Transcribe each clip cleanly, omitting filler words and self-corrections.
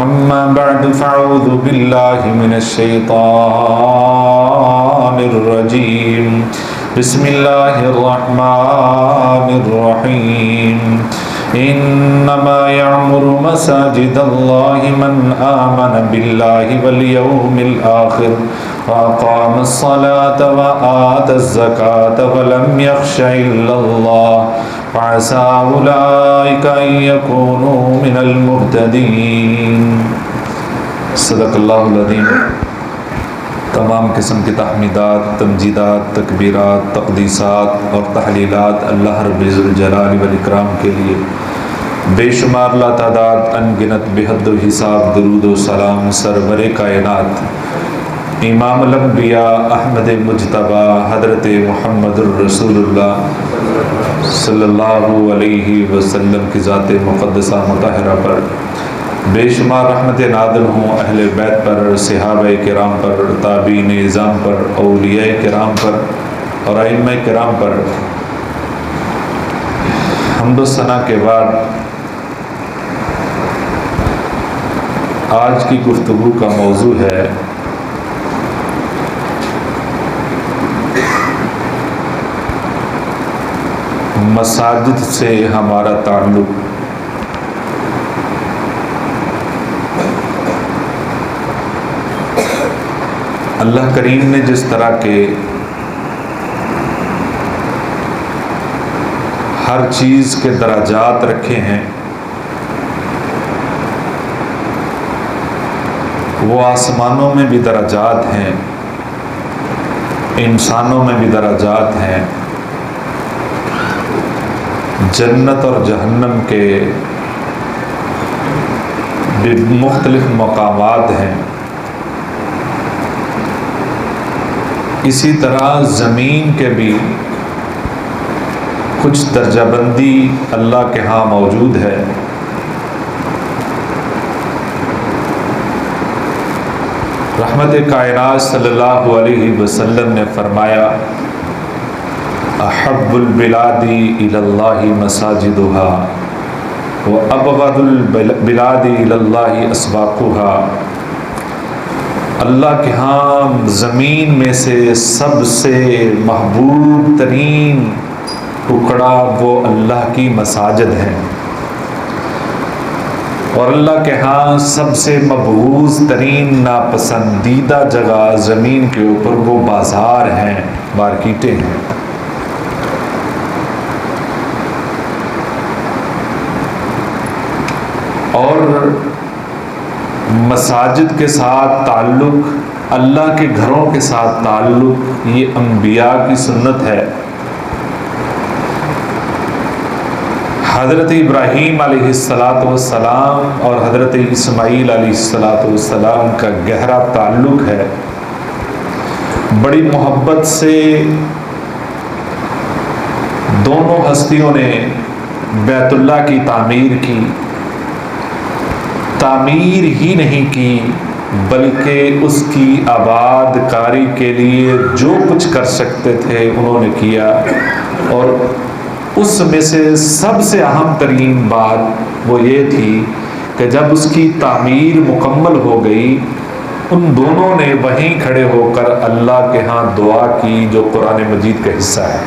أما بعد فأعوذ بالله من الشيطان الرجيم بسم الله الرحمن الرحيم إنما يعمر مساجد الله من آمن بالله واليوم الآخر وأقام الصلاة وآتى الزكاة ولم يخش إلا الله فعسى أولئك أن يكونوا من المهتدين صدق اللہ العظیم۔ تمام قسم کی تحمیدات، تمجیدات، تکبیرات، تقدیسات اور تحلیلات اللہ رب الجلال والاکرام کے لیے، بے شمار لاتعداد ان گنت بے حد و حساب درود و سلام سرور کائنات امام الانبیاء احمد مجتبی حضرت محمد الرسول اللہ صلی اللہ علیہ وسلم کی ذات مقدسہ مطہرہ پر بے شمار رحمت نازل ہوں، اہل بیت پر، صحابہ کرام پر، تابعین اعظام پر، اولیاء کرام پر اور ائمہ کرام پر۔ حمد و ثنا کے بعد آج کی گفتگو کا موضوع ہے مساجد سے ہمارا تعلق۔ اللہ کریم نے جس طرح کے ہر چیز کے درجات رکھے ہیں، وہ آسمانوں میں بھی درجات ہیں، انسانوں میں بھی درجات ہیں، جنت اور جہنم کے بھی مختلف مقامات ہیں۔ اسی طرح زمین کے بھی کچھ درجہ بندی اللہ کے ہاں موجود ہے۔ رحمت کائنات صلی اللہ علیہ وسلم نے فرمایا، احب البلاد الی اللہ مساجدها وابغض البلاد الی اللہ اسواقها۔ اللہ کے ہاں زمین میں سے سب سے محبوب ترین ٹکڑا وہ اللہ کی مساجد ہے، اور اللہ کے ہاں سب سے مبغوض ترین ناپسندیدہ جگہ زمین کے اوپر وہ بازار ہیں، مارکیٹیں ہیں۔ اور مساجد کے ساتھ تعلق، اللہ کے گھروں کے ساتھ تعلق، یہ انبیاء کی سنت ہے۔ حضرت ابراہیم علیہ السلام اور حضرت اسماعیل علیہ السلام کا گہرا تعلق ہے۔ بڑی محبت سے دونوں ہستیوں نے بیت اللہ کی تعمیر کی، تعمیر ہی نہیں کی بلکہ اس کی آباد کاری کے لیے جو کچھ کر سکتے تھے انہوں نے کیا، اور اس میں سے سب سے اہم ترین بات وہ یہ تھی کہ جب اس کی تعمیر مکمل ہو گئی، ان دونوں نے وہیں کھڑے ہو کر اللہ کے ہاں دعا کی، جو قرآن مجید کا حصہ ہے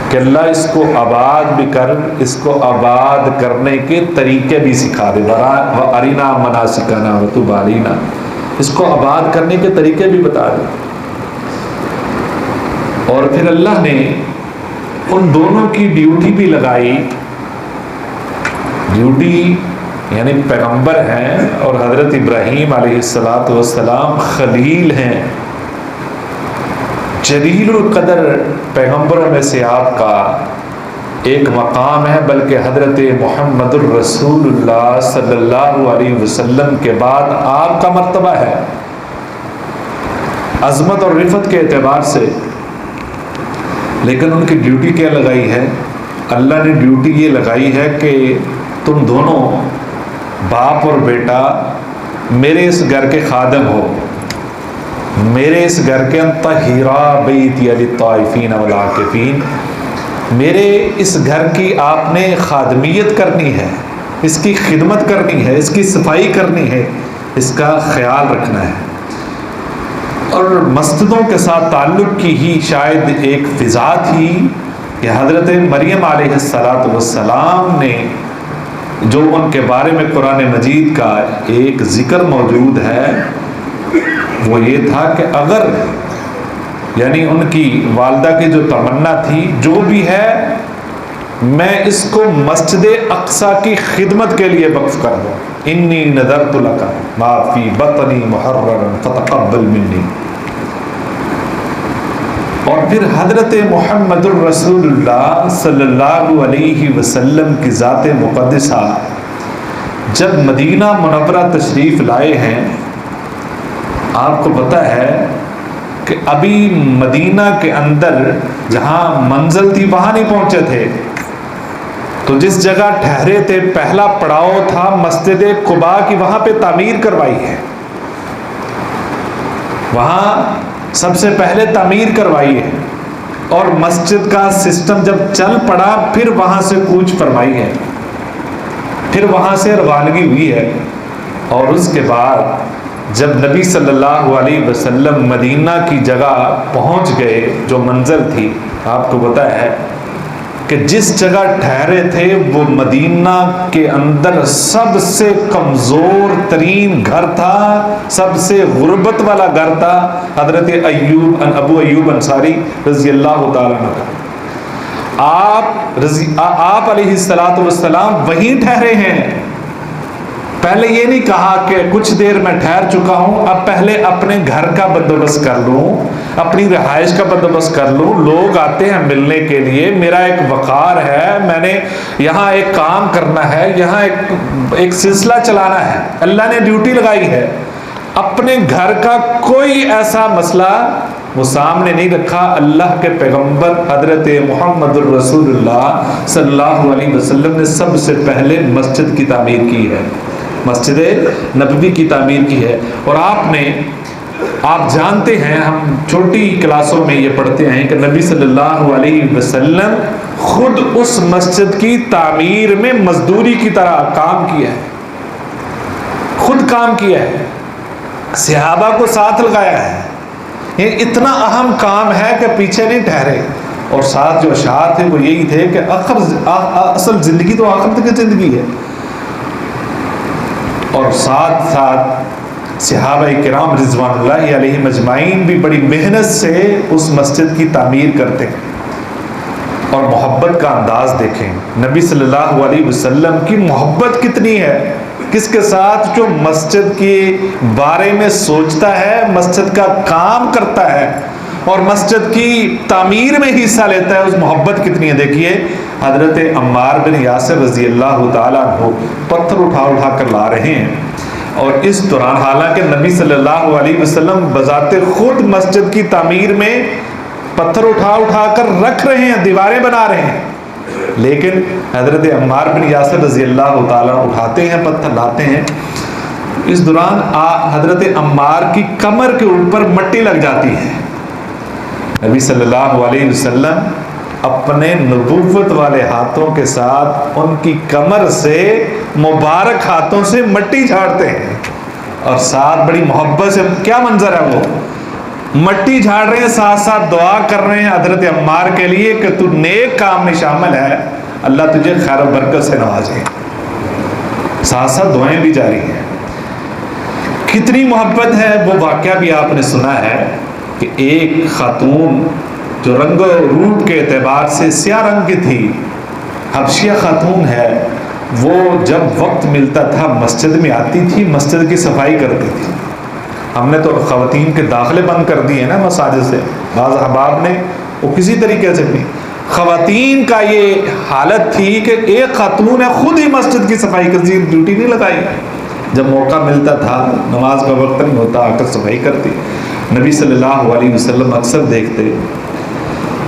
کہ اللہ اس کو آباد بھی کر، اس کو آباد کرنے کے طریقے بھی سکھا دے، وَأَرِنَا مَنَاسِكَنَا وَتُبْ عَلَيْنَا، اس کو آباد کرنے کے طریقے بھی بتا دے۔ اور پھر اللہ نے ان دونوں کی ڈیوٹی بھی لگائی، ڈیوٹی یعنی پیغمبر ہیں اور حضرت ابراہیم علیہ السلام خلیل ہیں، جلیل القدر پیغمبروں میں سے آپ کا ایک مقام ہے، بلکہ حضرت محمد الرسول اللہ صلی اللہ علیہ وسلم کے بعد آپ کا مرتبہ ہے عظمت اور رفعت کے اعتبار سے۔ لیکن ان کی ڈیوٹی کیا لگائی ہے؟ اللہ نے ڈیوٹی یہ لگائی ہے کہ تم دونوں باپ اور بیٹا میرے اس گھر کے خادم ہو، میرے اس گھر کے طہرا بیتی للطائفین والعاکفین، میرے اس گھر کی آپ نے خادمیت کرنی ہے، اس کی خدمت کرنی ہے، اس کی صفائی کرنی ہے، اس کا خیال رکھنا ہے۔ اور مسجدوں کے ساتھ تعلق کی ہی شاید ایک فضا تھی کہ حضرت مریم علیہ السلام نے جو ان کے بارے میں قرآن مجید کا ایک ذکر موجود ہے، وہ یہ تھا کہ اگر یعنی ان کی والدہ کی جو تمنا تھی، جو بھی ہے میں اس کو مسجد اقصی کی خدمت کے لیے وقف کر دوں، انی نذرت لک ما فی بطنی محررا فتقبل منی۔ اور پھر حضرت محمد الرسول اللہ صلی اللہ علیہ وسلم کی ذات مقدسہ جب مدینہ منورہ تشریف لائے ہیں، آپ کو پتہ ہے کہ ابھی مدینہ کے اندر جہاں منزل تھی وہاں نہیں پہنچے تھے، تو جس جگہ ٹھہرے تھے پہلا پڑاؤ تھا مسجد قباء کی، وہاں پہ تعمیر کروائی ہے، وہاں سب سے پہلے تعمیر کروائی ہے، اور مسجد کا سسٹم جب چل پڑا پھر وہاں سے کوچ فرمائی ہے، پھر وہاں سے روانگی ہوئی ہے۔ اور اس کے بعد جب نبی صلی اللہ علیہ وسلم مدینہ کی جگہ پہنچ گئے، جو منزل تھی آپ کو پتہ ہے کہ جس جگہ ٹھہرے تھے وہ مدینہ کے اندر سب سے کمزور ترین گھر تھا، سب سے غربت والا گھر تھا، حضرت ابو ایوب انصاری رضی اللہ تعالیٰ عنہ۔ آپ علیہ السلام وہیں ٹھہرے ہیں۔ پہلے یہ نہیں کہا کہ کچھ دیر میں ٹھہر چکا ہوں، اب پہلے اپنے گھر کا بندوبست کر لوں، اپنی رہائش کا بندوبست کر لوں، لوگ آتے ہیں ملنے کے لیے، میرا ایک وقار ہے، میں نے یہاں ایک کام کرنا ہے، یہاں ایک سلسلہ چلانا ہے، اللہ نے ڈیوٹی لگائی ہے۔ اپنے گھر کا کوئی ایسا مسئلہ وہ سامنے نہیں رکھا۔ اللہ کے پیغمبر حضرت محمد الرسول اللہ صلی اللہ علیہ وسلم نے سب سے پہلے مسجد کی تعمیر کی ہے، مسجد نبوی کی تعمیر کی ہے۔ اور آپ جانتے ہیں، ہم چھوٹی کلاسوں میں یہ پڑھتے ہیں کہ نبی صلی اللہ علیہ وسلم خود اس مسجد کی تعمیر میں مزدوری کی طرح کام کیا ہے، خود کام کیا ہے، صحابہ کو ساتھ لگایا ہے۔ یہ اتنا اہم کام ہے کہ پیچھے نہیں ٹھہرے۔ اور ساتھ جو اشعار تھے وہ یہی تھے کہ اصل زندگی تو آخرت کی زندگی ہے۔ اور ساتھ ساتھ صحابہ کرام رضوان اللہ علیہم اجمعین بھی بڑی محنت سے اس مسجد کی تعمیر کرتے ہیں۔ اور محبت کا انداز دیکھیں، نبی صلی اللہ علیہ وسلم کی محبت کتنی ہے، کس کے ساتھ، جو مسجد کے بارے میں سوچتا ہے، مسجد کا کام کرتا ہے اور مسجد کی تعمیر میں حصہ لیتا ہے، اس محبت کتنی ہے۔ دیکھیے حضرت عمار بن یاسر رضی اللہ تعالیٰ عنہ پتھر اٹھا کر لا رہے ہیں، اور اس دوران حالانکہ نبی صلی اللہ علیہ وسلم بذات خود مسجد کی تعمیر میں پتھر اٹھا کر رکھ رہے ہیں، دیواریں بنا رہے ہیں، لیکن حضرت عمار بن یاسر رضی اللہ تعالیٰ اٹھاتے ہیں، پتھر لاتے ہیں۔ اس دوران حضرت عمار کی کمر کے اوپر مٹی لگ جاتی ہے۔ نبی صلی اللہ علیہ وسلم اپنے نبوت والے ہاتھوں کے ساتھ ان کی کمر سے مبارک ہاتھوں سے مٹی جھاڑتے ہیں، اور ساتھ بڑی محبت سے، کیا منظر ہے وہ، مٹی جھاڑ رہے ہیں، ساتھ ساتھ دعا کر رہے ہیں حضرت عمار کے لیے کہ تو نیک کام میں شامل ہے، اللہ تجھے خیر و برکت سے نوازے۔ ساتھ ساتھ دعائیں بھی جاری ہیں۔ کتنی محبت ہے، وہ واقعہ بھی آپ نے سنا ہے کہ ایک خاتون جو رنگ و روپ کے اعتبار سے سیاہ رنگ کی تھی، حبشیہ خاتون ہے، وہ جب وقت ملتا تھا مسجد میں آتی تھی، مسجد کی صفائی کرتی تھی۔ ہم نے تو خواتین کے داخلے بند کر دیے ہیں نا مساجد سے، بعض احباب نے، وہ کسی طریقے سے بھی، خواتین کا یہ حالت تھی کہ ایک خاتون ہے خود ہی مسجد کی صفائی کرتی، ڈیوٹی نہیں لگائی، جب موقع ملتا تھا، نماز کا وقت نہیں ہوتا، آ کر صفائی کرتی۔ نبی صلی اللہ علیہ وسلم اکثر دیکھتے،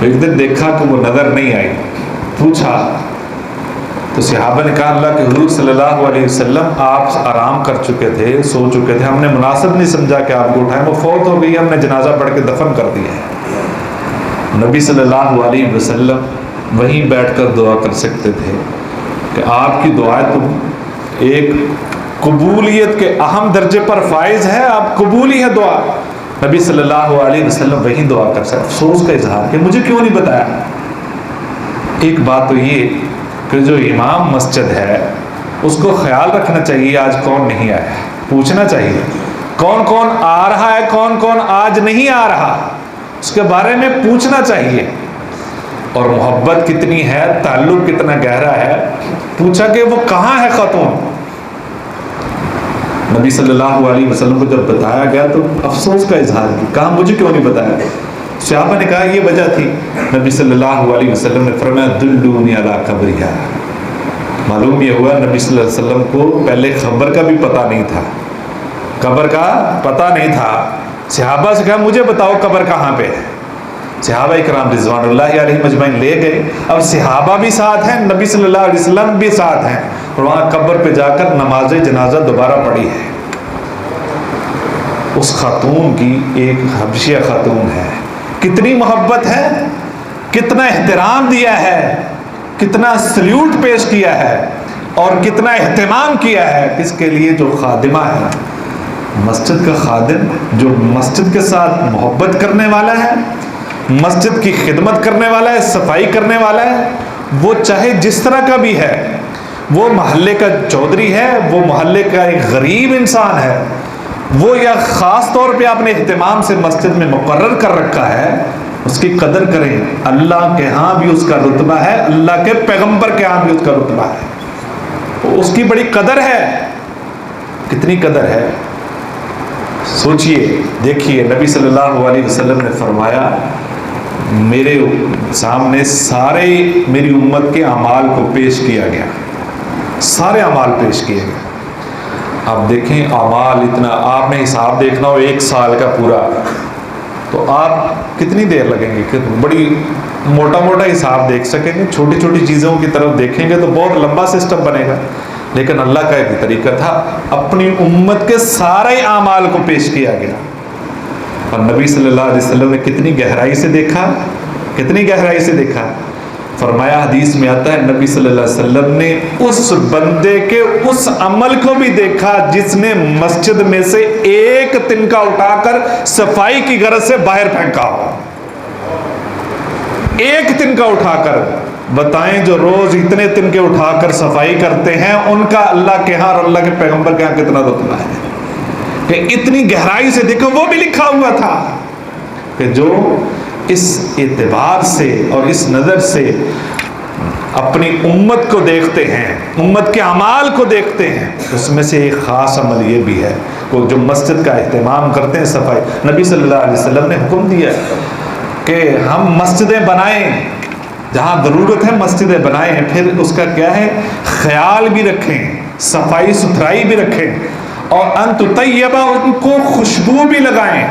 ایک دن دیکھا کہ وہ نظر نہیں آئی، پوچھا تو صحابہ نے کہا اللہ کے حضور صلی اللہ علیہ وسلم آپ آرام کر چکے تھے، سو چکے تھے، ہم نے مناسب نہیں سمجھا کہ آپ کو اٹھائیں، وہ فوت ہو گئی، ہم نے جنازہ پڑھ کے دفن کر دیا ہے۔ نبی صلی اللہ علیہ وسلم وہیں بیٹھ کر دعا کر سکتے تھے کہ آپ کی دعائیں تو ایک قبولیت کے اہم درجے پر فائز ہے، آپ قبول ہی ہے دعا، نبی صلی اللہ علیہ وسلم وہی دعا کر سکتے. افسوس کا اظہار کہ مجھے کیوں نہیں بتایا. ایک بات تو یہ کہ جو امام مسجد ہے اس کو خیال رکھنا چاہیے آج کون نہیں آیا، پوچھنا چاہیے کون کون آ رہا ہے، کون کون آج نہیں آ رہا، اس کے بارے میں پوچھنا چاہیے. اور محبت کتنی ہے، تعلق کتنا گہرا ہے، پوچھا کہ وہ کہاں ہے خاتون. نبی صلی اللہ علیہ وسلم کو جب بتایا گیا تو افسوس کا اظہار کیا، کہا مجھے کیوں نہیں بتایا. صحابہ نے کہا یہ وجہ تھی. نبی صلی اللہ علیہ وسلم نے فرمایا دلونی علی قبرہا. معلوم یہ ہوا نبی صلی اللہ علیہ وسلم کو پہلے خبر کا بھی پتہ نہیں تھا، قبر کا پتہ نہیں تھا. صحابہ سے کہا مجھے بتاؤ قبر کہاں پہ ہے. صحابہ اکرام رضوان اللہ علیہ مجمعین لے گئے. اب صحابہ بھی ساتھ ہیں، نبی صلی اللہ علیہ وسلم بھی ساتھ ہیں، اور وہاں قبر پہ جا کر نماز جنازہ دوبارہ پڑھی ہے. اس خاتون کی ایک حبشیہ خاتون ہے، کتنی محبت ہے، کتنا احترام دیا ہے، کتنا سلیوٹ پیش کیا ہے، اور کتنا اہتمام کیا ہے کس کے لیے، جو خادمہ ہے، مسجد کا خادم جو مسجد کے ساتھ محبت کرنے والا ہے، مسجد کی خدمت کرنے والا ہے، صفائی کرنے والا ہے. وہ چاہے جس طرح کا بھی ہے، وہ محلے کا چودھری ہے، وہ محلے کا ایک غریب انسان ہے، وہ یا خاص طور پہ اپنے اہتمام سے مسجد میں مقرر کر رکھا ہے، اس کی قدر کریں. اللہ کے ہاں بھی اس کا رتبہ ہے، اللہ کے پیغمبر کے ہاں بھی اس کا رتبہ ہے، اس کی بڑی قدر ہے. کتنی قدر ہے سوچئے. دیکھیے نبی صلی اللہ علیہ وسلم نے فرمایا میرے سامنے سارے میری امت کے اعمال کو پیش کیا گیا، سارے اعمال پیش کیے گئے. آپ دیکھیں اعمال اتنا، آپ نے حساب دیکھنا ہو ایک سال کا پورا تو آپ کتنی دیر لگیں گے، کہ بڑی موٹا موٹا حساب دیکھ سکیں گے. چھوٹی چھوٹی چیزوں کی طرف دیکھیں گے تو بہت لمبا سسٹم بنے گا. لیکن اللہ کا ایک طریقہ تھا، اپنی امت کے سارے اعمال کو پیش کیا گیا. اور نبی صلی اللہ علیہ وسلم نے کتنی گہرائی سے دیکھا، کتنی گہرائی سے دیکھا. فرمایا حدیث میں آتا ہے نبی صلی اللہ علیہ وسلم نے اس بندے کے اس عمل کو بھی دیکھا جس نے مسجد میں سے ایک تنکا اٹھا کر صفائی کی غرض سے باہر پھینکا ہو. ایک تنکا اٹھا کر. بتائیں جو روز اتنے تنکے اٹھا کر صفائی کرتے ہیں ان کا اللہ کے ہاں اور اللہ کے پیغمبر کے ہاں کتنا رتبہ ہے. کہ اتنی گہرائی سے دیکھو. وہ بھی لکھا ہوا تھا کہ جو اس اعتبار سے اور اس نظر سے اپنی امت کو دیکھتے ہیں، امت کے اعمال کو دیکھتے ہیں، اس میں سے ایک خاص عمل یہ بھی ہے وہ جو مسجد کا اہتمام کرتے ہیں، صفائی. نبی صلی اللہ علیہ وسلم نے حکم دیا کہ ہم مسجدیں بنائیں، جہاں ضرورت ہے مسجدیں بنائیں، پھر اس کا کیا ہے خیال بھی رکھیں، صفائی ستھرائی بھی رکھیں، اور ان تطیبہ ان کو خوشبو بھی لگائیں،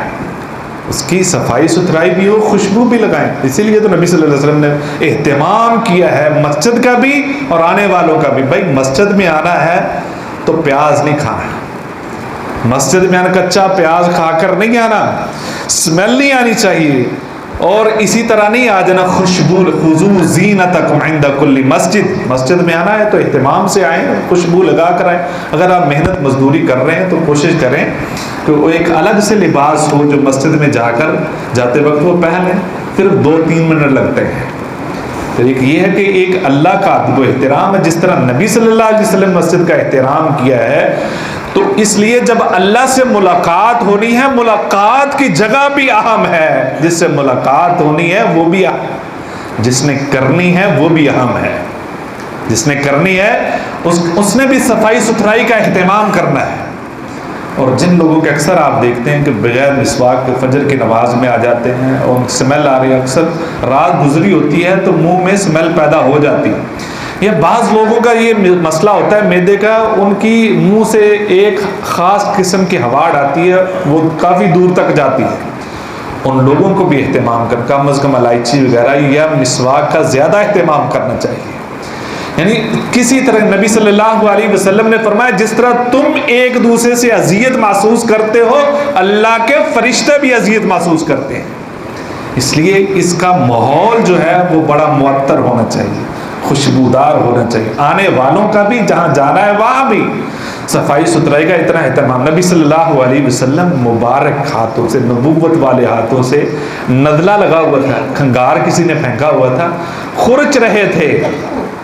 اس کی صفائی ستھرائی بھی ہو، خوشبو بھی لگائیں. اسی لیے تو نبی صلی اللہ علیہ وسلم نے اہتمام کیا ہے مسجد کا بھی اور آنے والوں کا بھی. بھائی مسجد میں آنا ہے تو پیاز نہیں کھانا، مسجد میں آنا کچا پیاز کھا کر نہیں آنا، اسمیل نہیں آنی چاہیے. اور اسی طرح نہیں آ جانا خوشبو، خذوا زینتکم عند کل مسجد. مسجد میں آنا ہے تو اہتمام سے آئیں، خوشبو لگا کر آئیں. اگر آپ محنت مزدوری کر رہے ہیں تو کوشش کریں کہ وہ ایک الگ سے لباس ہو جو مسجد میں جا کر جاتے وقت وہ پہن لیں. صرف 2-3 منٹ لگتے ہیں. تو ایک یہ ہے کہ ایک اللہ کا ادب و احترام ہے، جس طرح نبی صلی اللہ علیہ وسلم مسجد کا احترام کیا ہے. تو اس لیے جب اللہ سے ملاقات ہونی ہے، ملاقات کی جگہ بھی اہم ہے. جس سے ملاقات ہونی ہے وہ بھی اہم، جس نے کرنی ہے وہ بھی اہم ہے. جس نے کرنی ہے اس نے بھی صفائی ستھرائی کا اہتمام کرنا ہے. اور جن لوگوں کے اکثر آپ دیکھتے ہیں کہ بغیر مسواک کے فجر کی نماز میں آ جاتے ہیں اور سمیل آ رہی ہے، اکثر رات گزری ہوتی ہے تو منہ میں سمیل پیدا ہو جاتی ہے. یا بعض لوگوں کا یہ مسئلہ ہوتا ہے معدے کا، ان کی منہ سے ایک خاص قسم کی ہوا آتی ہے، وہ کافی دور تک جاتی ہے. ان لوگوں کو بھی اہتمام کر کم از کم الائچی وغیرہ یا مسواک کا زیادہ اہتمام کرنا چاہیے. یعنی کسی طرح نبی صلی اللہ علیہ وسلم نے فرمایا جس طرح تم ایک دوسرے سے اذیت محسوس کرتے ہو، اللہ کے فرشتے بھی اذیت محسوس کرتے ہیں. اس لیے اس کا ماحول جو ہے وہ بڑا معطر ہونا چاہیے، خوشبودار ہونا چاہیے. آنے والوں کا بھی جہاں جانا ہے وہاں بھی صفائی ستھرائی کا اتنا اہتمام. نبی صلی اللہ علیہ وسلم مبارک ہاتھوں سے, نبوت والے ہاتھوں سے نزلہ لگا ہوا تھا, کھنگار کسی نے پھینکا ہوا تھا, خرچ رہے تھے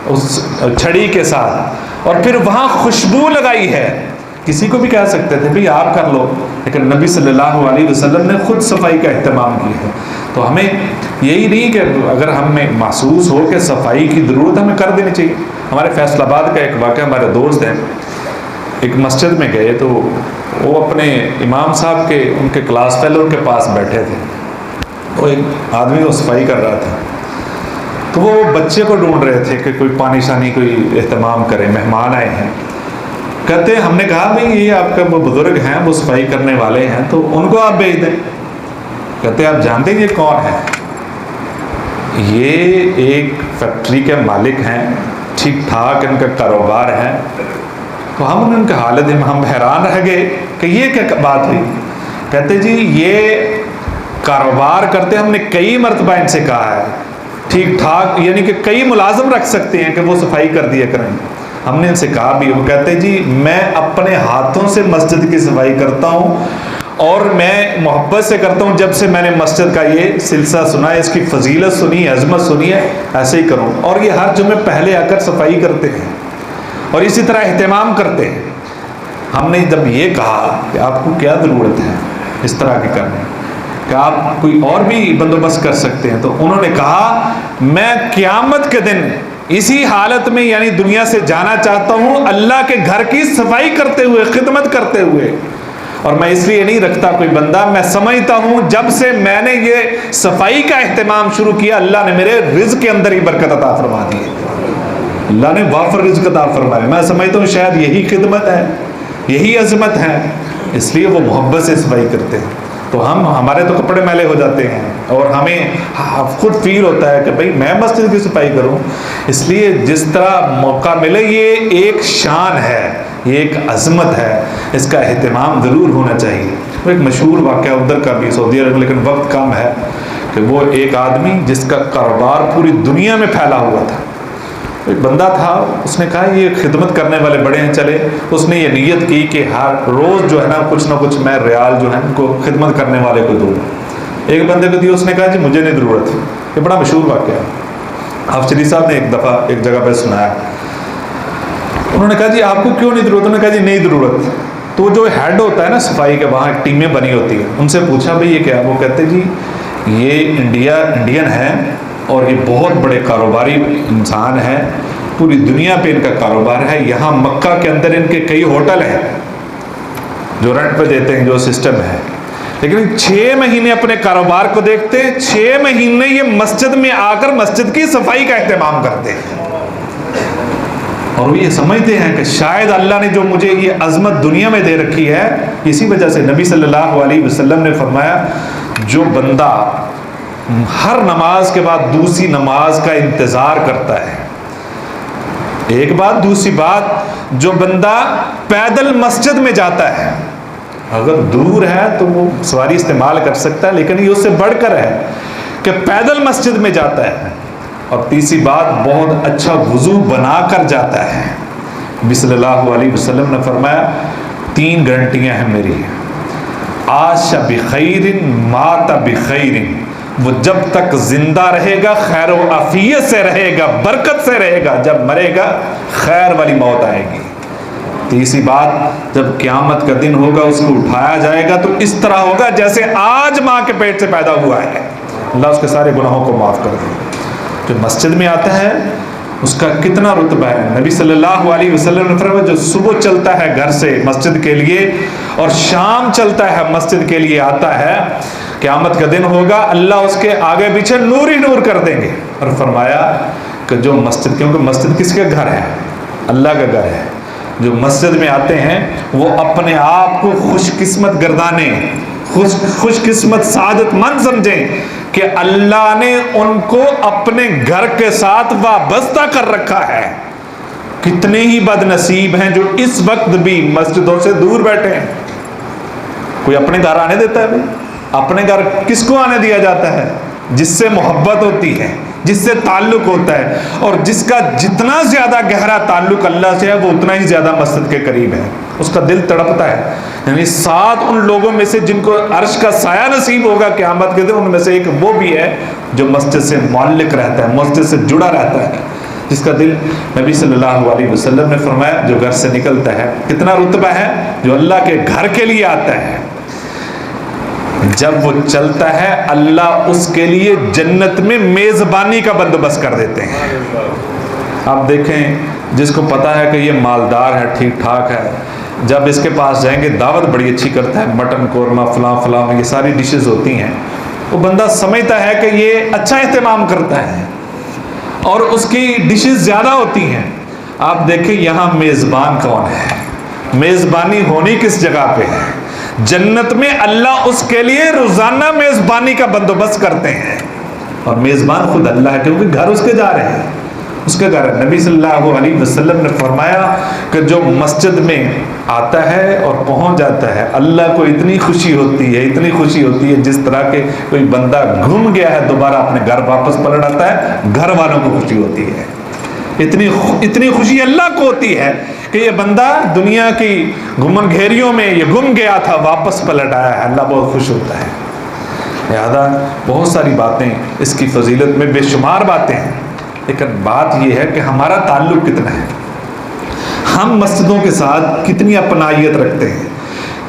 اس چھڑی کے ساتھ, اور پھر وہاں خوشبو لگائی ہے. کسی کو بھی کہہ سکتے تھے بھئی آپ کر لو, لیکن نبی صلی اللہ علیہ وسلم نے خود صفائی کا اہتمام کیا ہے. تو ہمیں یہی نہیں کہ اگر ہمیں محسوس ہو کہ صفائی کی ضرورت ہمیں کر دینی چاہیے. ہمارے فیصل آباد کا ایک واقعہ, ہمارے دوست ہیں, ایک مسجد میں گئے تو وہ اپنے امام صاحب کے ان کے کلاس فیلو کے پاس بیٹھے تھے. وہ ایک آدمی وہ صفائی کر رہا تھا, تو وہ بچے کو ڈھونڈ رہے تھے کہ کوئی پانی شانی کوئی اہتمام کرے, مہمان آئے ہیں. کہتے ہم نے کہا بھئی یہ آپ کا وہ بزرگ ہیں, وہ صفائی کرنے والے ہیں, تو ان کو آپ بھیج دیں. کہتے آپ جانتے ہیں یہ کون ہے؟ یہ ایک فیکٹری کے مالک ہیں, ٹھیک ٹھاک ان کا کاروبار ہے. تو ہم نے ان کے حالت میں ہم حیران رہ گئے کہ یہ کیا بات ہوئی. کہتے جی یہ کاروبار کرتے, ہم نے کئی مرتبہ ان سے کہا ہے ٹھیک ٹھاک, یعنی کہ کئی ملازم رکھ سکتے ہیں کہ وہ صفائی کر دیا کریں. ہم نے ان سے کہا بھی. وہ کہتے جی میں اپنے ہاتھوں سے مسجد کی صفائی کرتا ہوں, اور میں محبت سے کرتا ہوں. جب سے میں نے مسجد کا یہ سلسلہ سنا ہے, اس کی فضیلت سنی, عظمت سنی ہے, ایسے ہی کروں. اور یہ ہر جمعے پہلے آ کر صفائی کرتے ہیں اور اسی طرح اہتمام کرتے ہیں. ہم نے جب یہ کہا کہ آپ کو کیا ضرورت ہے اس طرح کے کرنے, کہ آپ کوئی اور بھی بندوبست کر سکتے ہیں, تو انہوں نے کہا میں قیامت کے دن اسی حالت میں یعنی دنیا سے جانا چاہتا ہوں, اللہ کے گھر کی صفائی کرتے ہوئے, خدمت کرتے ہوئے. اور میں اس لیے نہیں رکھتا کوئی بندہ, میں سمجھتا ہوں جب سے میں نے یہ صفائی کا اہتمام شروع کیا, اللہ نے میرے رزق کے اندر ہی برکت عطا فرما دی ہے. اللہ نے وافر رزق عطا فرمایا. میں سمجھتا ہوں شاید یہی خدمت ہے, یہی عظمت ہے, اس لیے وہ محبت سے صفائی کرتے ہیں. تو ہمارے تو کپڑے میلے ہو جاتے ہیں اور ہمیں خود فیل ہوتا ہے کہ بھئی میں مسجد کی صفائی کروں. اس لیے جس طرح موقع ملے, یہ ایک شان ہے, یہ ایک عظمت ہے, اس کا اہتمام ضرور ہونا چاہیے. وہ ایک مشہور واقعہ ادھر کا بھی سعودی عرب, لیکن وقت کم ہے, کہ وہ ایک آدمی جس کا کاروبار پوری دنیا میں پھیلا ہوا تھا, ایک بندہ تھا, اس نے کہا یہ خدمت کرنے والے بڑے ہیں, چلے. اس نے یہ نیت کی کہ ہر روز جو ہے نا کچھ نہ کچھ میں ریال جو ہے ان کو خدمت کرنے والے کو دوں. ایک بندے کو دیا, اس نے کہا جی مجھے نہیں ضرورت. یہ بڑا مشہور واقعہ ہے, حافظ شریف صاحب نے ایک دفعہ ایک جگہ پہ سنایا. انہوں نے کہا جی آپ کو کیوں نہیں ضرورت؟ انہوں نے کہا جی نہیں ضرورت. تو جو ہیڈ ہوتا ہے نا صفائی کے, وہاں ایک ٹیمیں بنی ہوتی ہیں, ان سے پوچھا بھئی یہ کیا؟ وہ کہتے جی یہ انڈین ہے اور یہ بہت بڑے کاروباری انسان ہیں, پوری دنیا پہ ان کا کاروبار ہے. یہاں مکہ کے اندر ان کے کئی ہوٹل ہیں جو رینٹ پہ دیتے ہیں, جو سسٹم ہے. لیکن 6 مہینے اپنے کاروبار کو دیکھتے ہیں, 6 مہینے یہ مسجد میں آ کر مسجد کی صفائی کا اہتمام کرتے ہیں. اور وہ یہ سمجھتے ہیں کہ شاید اللہ نے جو مجھے یہ عظمت دنیا میں دے رکھی ہے, اسی وجہ سے نبی صلی اللہ علیہ وسلم نے فرمایا جو بندہ ہر نماز کے بعد دوسری نماز کا انتظار کرتا ہے, ایک بات. دوسری بات, جو بندہ پیدل مسجد میں جاتا ہے, اگر دور ہے تو وہ سواری استعمال کر سکتا ہے, لیکن یہ اس سے بڑھ کر ہے کہ پیدل مسجد میں جاتا ہے. اور تیسری بات, بہت اچھا وضو بنا کر جاتا ہے. نبی صلی اللہ علیہ وسلم نے فرمایا 3 گارنٹیاں ہیں میری, عاش بخیر مات بخیر, وہ جب تک زندہ رہے گا خیر و عافیت سے رہے گا, برکت سے رہے گا, جب مرے گا خیر والی موت آئے گی. تیسری بات, جب قیامت کا دن ہوگا اس کو اٹھایا جائے گا تو اس طرح ہوگا جیسے آج ماں کے پیٹ سے پیدا ہوا ہے. اللہ اس کے سارے گناہوں کو معاف کر دے. جو مسجد میں آتا ہے اس کا کتنا رتبہ ہے. نبی صلی اللہ علیہ وسلم نے فرمایا جو صبح چلتا ہے گھر سے مسجد کے لیے اور شام چلتا ہے مسجد کے لیے آتا ہے, قیامت کا دن ہوگا اللہ اس کے آگے پیچھے نور ہی نور کر دیں گے. اور فرمایا کہ جو مسجد, کیونکہ مسجد کس کا گھر ہے؟ اللہ کا گھر ہے. جو مسجد میں آتے ہیں وہ اپنے آپ کو خوش قسمت گردانے, خوش قسمت سعادت مند سمجھیں کہ اللہ نے ان کو اپنے گھر کے ساتھ وابستہ کر رکھا ہے. کتنے ہی بد نصیب ہیں جو اس وقت بھی مسجدوں سے دور بیٹھے ہیں. کوئی اپنے گھر آنے دیتا ہے؟ اپنے گھر کس کو آنے دیا جاتا ہے؟ جس سے محبت ہوتی ہے, جس سے تعلق ہوتا ہے، اور جس کا جتنا زیادہ گہرا تعلق اللہ سے ہے وہ اتنا ہی زیادہ مسجد کے قریب ہے، اس کا دل تڑپتا ہے۔ یعنی 7 ان لوگوں میں سے جن کو عرش کا سایہ نصیب ہوگا قیامت کے دن، ان میں سے ایک وہ بھی ہے جو مسجد سے معلق رہتا ہے، مسجد سے جڑا رہتا ہے، جس کا دل، نبی صلی اللہ علیہ وسلم نے فرمایا، جو گھر سے نکلتا ہے، کتنا رتبہ ہے، جو اللہ کے گھر کے لیے آتا ہے، جب وہ چلتا ہے اللہ اس کے لیے جنت میں میزبانی کا بندوبست کر دیتے ہیں۔ آپ دیکھیں، جس کو پتا ہے کہ یہ مالدار ہے، ٹھیک ٹھاک ہے، جب اس کے پاس جائیں گے دعوت بڑی اچھی کرتا ہے، مٹن قورمہ فلاں فلاں، یہ ساری ڈشز ہوتی ہیں، وہ بندہ سمجھتا ہے کہ یہ اچھا اہتمام کرتا ہے اور اس کی ڈشز زیادہ ہوتی ہیں۔ آپ دیکھیں یہاں میزبان کون ہے، میزبانی ہونی کس جگہ پہ ہے؟ جنت میں اللہ اس کے لیے روزانہ میزبانی کا بندوبست کرتے ہیں، اور میزبان خود اللہ ہے، کیونکہ گھر اس کے جا رہے ہیں، اس کے گھر۔ نبی صلی اللہ علیہ وسلم نے فرمایا کہ جو مسجد میں آتا ہے اور پہنچ جاتا ہے، اللہ کو اتنی خوشی ہوتی ہے، اتنی خوشی ہوتی ہے، جس طرح کہ کوئی بندہ گھوم گیا ہے دوبارہ اپنے گھر واپس پلٹ آتا ہے، گھر والوں کو خوشی ہوتی ہے۔ اتنی خوشی اللہ کو ہوتی ہے کہ یہ بندہ دنیا کی گھمن گھیریوں میں یہ گم گیا تھا، واپس پلٹ آیا ہے، اللہ بہت خوش ہوتا ہے۔ لہذا بہت ساری باتیں اس کی فضیلت میں، بے شمار باتیں ہیں، لیکن بات یہ ہے کہ ہمارا تعلق کتنا ہے، ہم مسجدوں کے ساتھ کتنی اپنائیت رکھتے ہیں۔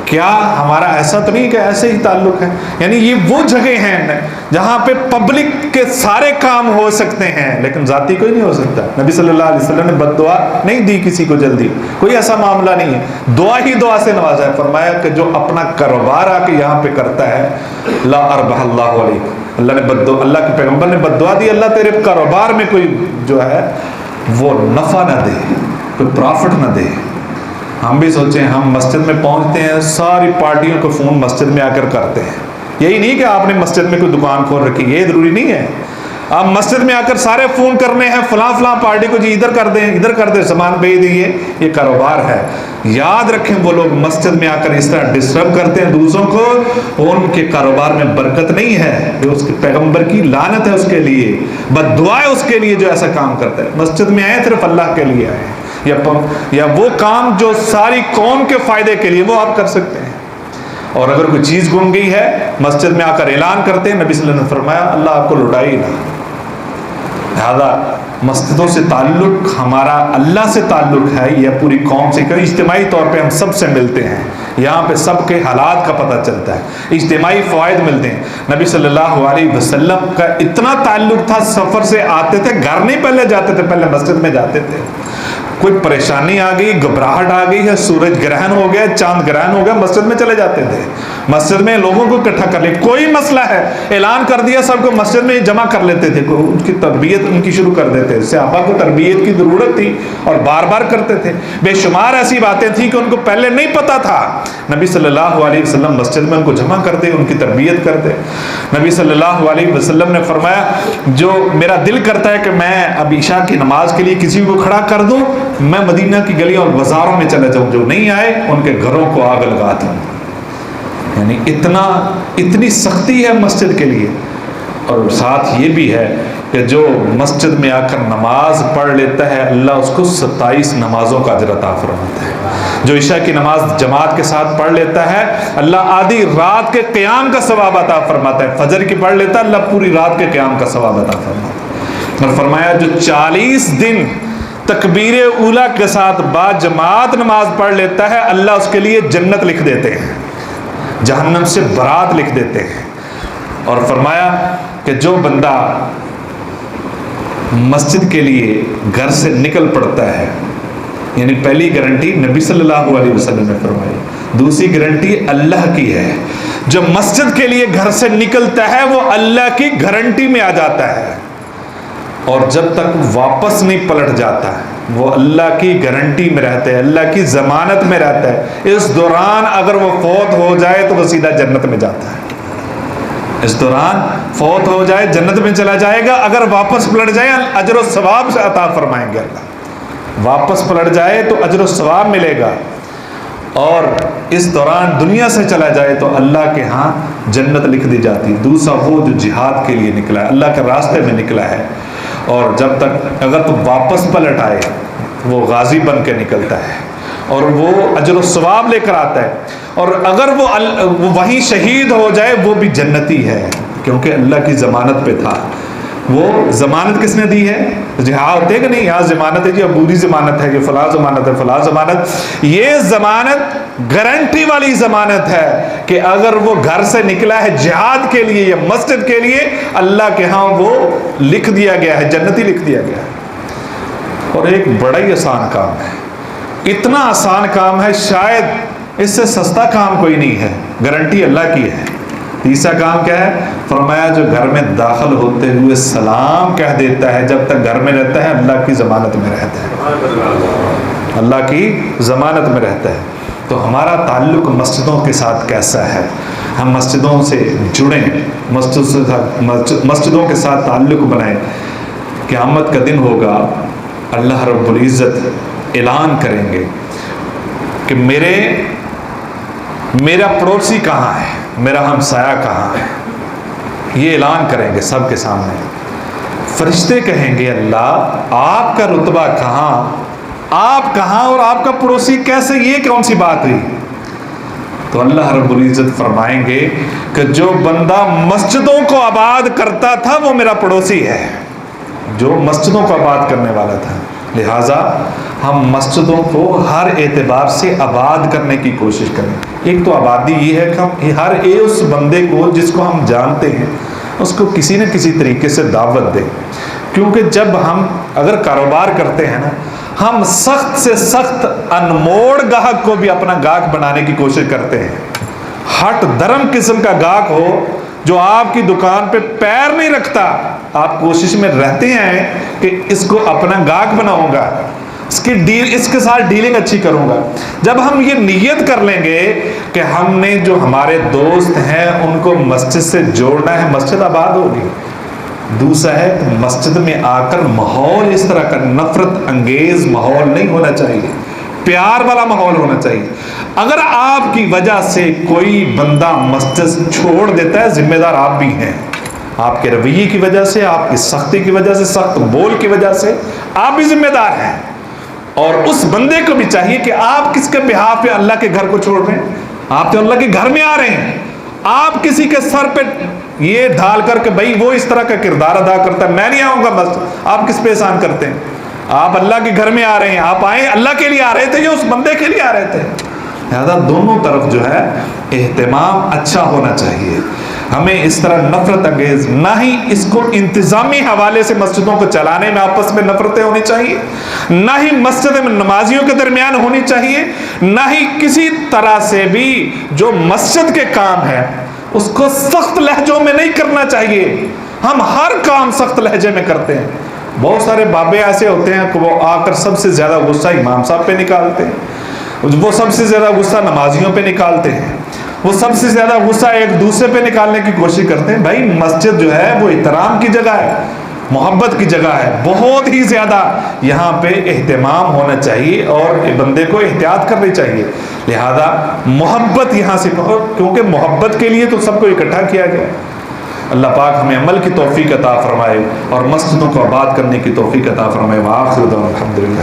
کیا ہمارا ایسا تو نہیں کہ ایسے ہی تعلق ہے؟ یعنی یہ وہ جگہ ہیں جہاں پہ پبلک کے سارے کام ہو سکتے ہیں لیکن ذاتی کوئی نہیں ہو سکتا۔ نبی صلی اللہ علیہ وسلم نے بد دعا نہیں دی کسی کو جلدی، کوئی ایسا معاملہ نہیں ہے، دعا ہی دعا سے نوازا ہے۔ فرمایا کہ جو اپنا کاروبار آ کے یہاں پہ کرتا ہے، لا اربح اللہ علیک، اللہ کے پیغمبر نے بد دعا دی، اللہ تیرے کاروبار میں کوئی جو ہے وہ نفع نہ دے، کوئی پرافٹ نہ دے۔ ہم بھی سوچیں، ہم مسجد میں پہنچتے ہیں، ساری پارٹیوں کو فون مسجد میں آ کر کرتے ہیں۔ یہی نہیں کہ آپ نے مسجد میں کوئی دکان کھول رکھی، یہ ضروری نہیں ہے۔ آپ مسجد میں آ کر سارے فون کرنے ہیں، فلاں فلاں پارٹی کو جی ادھر کر دیں، ادھر کر دیں، سامان بھیج دیجیے، یہ کاروبار ہے۔ یاد رکھیں وہ لوگ مسجد میں آ کر اس طرح ڈسٹرب کرتے ہیں دوسروں کو، ان کے کاروبار میں برکت نہیں ہے، جو اس کے پیغمبر کی لعنت ہے اس کے لیے، بد دعا ہے اس کے لیے جو ایسا کام کرتا ہے۔ مسجد میں آئے صرف اللہ کے لیے آئے، یا وہ کام جو ساری قوم کے فائدے کے لیے وہ آپ کر سکتے ہیں۔ اور اگر کوئی چیز گم گئی ہے، مسجد میں آ کر اعلان کرتے ہیں، نبی صلی اللہ علیہ وسلم نے فرمایا اللہ آپ کو لٹائے گا۔ لہذا مسجدوں سے تعلق ہمارا اللہ سے تعلق ہے، یہ پوری قوم سے، کہ اجتماعی طور پہ ہم سب سے ملتے ہیں، یہاں پہ سب کے حالات کا پتہ چلتا ہے، اجتماعی فوائد ملتے ہیں۔ نبی صلی اللہ علیہ وسلم کا اتنا تعلق تھا، سفر سے آتے تھے، گھر نہیں پہلے جاتے تھے، پہلے مسجد میں جاتے تھے۔ کوئی پریشانی آ گئی، گھبراہٹ آ گئی ہے، سورج گرہن ہو گیا، چاند گرہن ہو گیا، مسجد میں چلے جاتے تھے، مسجد میں لوگوں کو اکٹھا کر لیا، کوئی مسئلہ ہے اعلان کر دیا، سب کو مسجد میں جمع کر لیتے تھے، ان کی تربیت ان کی شروع کر دیتے تھے۔ صحابہ کو تربیت کی ضرورت تھی اور بار بار کرتے تھے، بے شمار ایسی باتیں تھیں کہ ان کو پہلے نہیں پتا تھا، نبی صلی اللہ علیہ وسلم مسجد میں ان کو جمع کرتے، ان کی تربیت کرتے۔ نبی صلی اللہ علیہ وسلم نے فرمایا جو میرا دل کرتا ہے کہ میں اب عشاء کی نماز کے لیے کسی کو کھڑا کر دوں، میں مدینہ کی گلیوں اور بازاروں میں چلا جاؤں، جو نہیں آئے ان کے گھروں کو آگ لگا دوں۔ یعنی اتنی سختی ہے مسجد کے لیے۔ اور ساتھ یہ بھی ہے کہ جو مسجد میں آ کر نماز پڑھ لیتا ہے، اللہ اس کو 27 نمازوں کا اجر عطا فرماتا ہے۔ جو عشاء کی نماز جماعت کے ساتھ پڑھ لیتا ہے، اللہ آدھی رات کے قیام کا ثواب عطا فرماتا ہے۔ فجر کی پڑھ لیتا ہے، اللہ پوری رات کے قیام کا ثواب عطا فرماتا ہے۔ اور فرمایا جو 40 دن تکبیر اولا کے ساتھ با جماعت نماز پڑھ لیتا ہے، اللہ اس کے لیے جنت لکھ دیتے ہیں، جہنم سے برات لکھ دیتے ہیں۔ اور فرمایا کہ جو بندہ مسجد کے لیے گھر سے نکل پڑتا ہے، یعنی پہلی گارنٹی نبی صلی اللہ علیہ وسلم نے فرمائی، دوسری گارنٹی اللہ کی ہے، جو مسجد کے لیے گھر سے نکلتا ہے وہ اللہ کی گارنٹی میں آ جاتا ہے، اور جب تک واپس نہیں پلٹ جاتا ہے وہ اللہ کی گارنٹی میں رہتا ہے، اللہ کی ضمانت میں رہتا ہے۔ اس دوران اگر وہ فوت ہو جائے تو وہ سیدھا جنت میں جاتا ہے، اس دوران فوت ہو جائے جنت میں چلا جائے گا، اگر واپس پلٹ جائے اجر و ثواب سے عطا فرمائیں گے اللہ، واپس پلٹ جائے تو اجر و ثواب ملے گا، اور اس دوران دنیا سے چلا جائے تو اللہ کے ہاں جنت لکھ دی جاتی۔ دوسرا وہ جو جہاد کے لیے نکلا ہے، اللہ کے راستے میں نکلا ہے، اور جب تک اگر تو واپس پلٹ آئے وہ غازی بن کے نکلتا ہے اور وہ اجر و ثواب لے کر آتا ہے، اور اگر وہ وہیں شہید ہو جائے وہ بھی جنتی ہے، کیونکہ اللہ کی ضمانت پہ تھا۔ وہ ضمانت کس نے دی ہے؟ جی ہاں ہوتے کہ نہیں، یہاں ضمانت ہے جی عبودی ضمانت ہے، یہ فلاں ضمانت ہے، فلاں ضمانت، یہ ضمانت گارنٹی والی ضمانت ہے کہ اگر وہ گھر سے نکلا ہے جہاد کے لیے یا مسجد کے لیے، اللہ کے ہاں وہ لکھ دیا گیا ہے، جنتی لکھ دیا گیا ہے۔ اور ایک بڑا ہی آسان کام ہے، اتنا آسان کام ہے شاید اس سے سستا کام کوئی نہیں ہے، گارنٹی اللہ کی ہے۔ تیسرا کام کیا ہے؟ فرمایا جو گھر میں داخل ہوتے ہوئے سلام کہہ دیتا ہے جب تک گھر میں رہتا ہے اللہ کی ضمانت میں رہتا ہے، اللہ کی ضمانت میں رہتا ہے۔ تو ہمارا تعلق مسجدوں کے ساتھ کیسا ہے؟ ہم مسجدوں سے جڑیں، مسجدوں کے ساتھ تعلق بنائیں۔ قیامت کا دن ہوگا، اللہ رب العزت اعلان کریں گے کہ میرا پڑوسی کہاں ہے، میرا ہمسایہ کہاں ہے، یہ اعلان کریں گے سب کے سامنے۔ فرشتے کہیں گے اللہ آپ کا رتبہ کہاں، آپ کہاں اور آپ کا پڑوسی کیسے، یہ کون سی بات ہوئی؟ تو اللہ رب العزت فرمائیں گے کہ جو بندہ مسجدوں کو آباد کرتا تھا وہ میرا پڑوسی ہے، جو مسجدوں کو آباد کرنے والا تھا۔ لہٰذا ہم مسجدوں کو ہر اعتبار سے آباد کرنے کی کوشش کریں۔ ایک تو آبادی یہ ہے کہ ہم ہر اس بندے کو جس کو ہم جانتے ہیں اس کو کسی نہ کسی طریقے سے دعوت دیں، کیونکہ جب ہم اگر کاروبار کرتے ہیں نا، ہم سخت سے سخت انموڑ گاہک کو بھی اپنا گاہک بنانے کی کوشش کرتے ہیں۔ ہٹ درم قسم کا گاہک ہو جو آپ کی دکان پہ پیر نہیں رکھتا، آپ کوشش میں رہتے ہیں کہ اس کو اپنا گاہک بناؤں گا، اس کے ساتھ ڈیلنگ اچھی کروں گا۔ جب ہم یہ نیت کر لیں گے کہ ہم نے جو ہمارے دوست ہیں ان کو مسجد سے جوڑنا ہے، مسجد آباد ہوگی۔ دوسرا ہے کہ مسجد میں آ کر ماحول اس طرح کا نفرت انگیز ماحول نہیں ہونا چاہیے، پیار والا ماحول ہونا چاہیے۔ اگر آپ کی وجہ سے کوئی بندہ مسجد چھوڑ دیتا ہے، ذمہ دار آپ بھی ہیں، آپ کے رویے کی وجہ سے، آپ کی سختی کی وجہ سے، سخت بول کی وجہ سے آپ بھی ذمہ دار ہیں۔ اور اس بندے کو بھی چاہیے کہ آپ کس کے بہاف پہ اللہ کے گھر کو چھوڑ رہے ہیں، آپ تو اللہ کے گھر میں آ رہے ہیں، آپ کسی کے سر پہ یہ ڈھال کر کہ بھائی وہ اس طرح کا کردار ادا کرتا ہے میں نہیں آؤں گا، بس آپ کس پہ احسان کرتے ہیں؟ آپ اللہ کے گھر میں آ رہے ہیں، آپ آئے اللہ کے لیے آ رہے تھے یا اس بندے کے لیے آ رہے تھے؟ لہذا دونوں طرف جو ہے اہتمام اچھا ہونا چاہیے۔ ہمیں اس طرح نفرت انگیز نہ ہی اس کو انتظامی حوالے سے مسجدوں کو چلانے میں آپس میں نفرتیں ہونی چاہیے، نہ ہی مسجد میں نمازیوں کے درمیان ہونی چاہیے، نہ ہی کسی طرح سے بھی جو مسجد کے کام ہے اس کو سخت لہجوں میں نہیں کرنا چاہیے۔ ہم ہر کام سخت لہجے میں کرتے ہیں۔ بہت سارے بابے ایسے ہوتے ہیں کہ وہ آ کر سب سے زیادہ غصہ امام صاحب پہ نکالتے ہیں، وہ سب سے زیادہ غصہ نمازیوں پہ نکالتے ہیں، وہ سب سے زیادہ غصہ ایک دوسرے پہ نکالنے کی کوشش کرتے ہیں۔ بھائی مسجد جو ہے وہ احترام کی جگہ ہے، محبت کی جگہ ہے، بہت ہی زیادہ یہاں پہ اہتمام ہونا چاہیے اور بندے کو احتیاط کرنی چاہیے۔ لہذا محبت یہاں سے، کیونکہ محبت کے لیے تو سب کو اکٹھا کیا گیا۔ اللہ پاک ہمیں عمل کی توفیق عطا فرمائے اور مسجدوں کو آباد کرنے کی توفیق عطا فرمائے۔ وآخر دعوانا الحمدللہ۔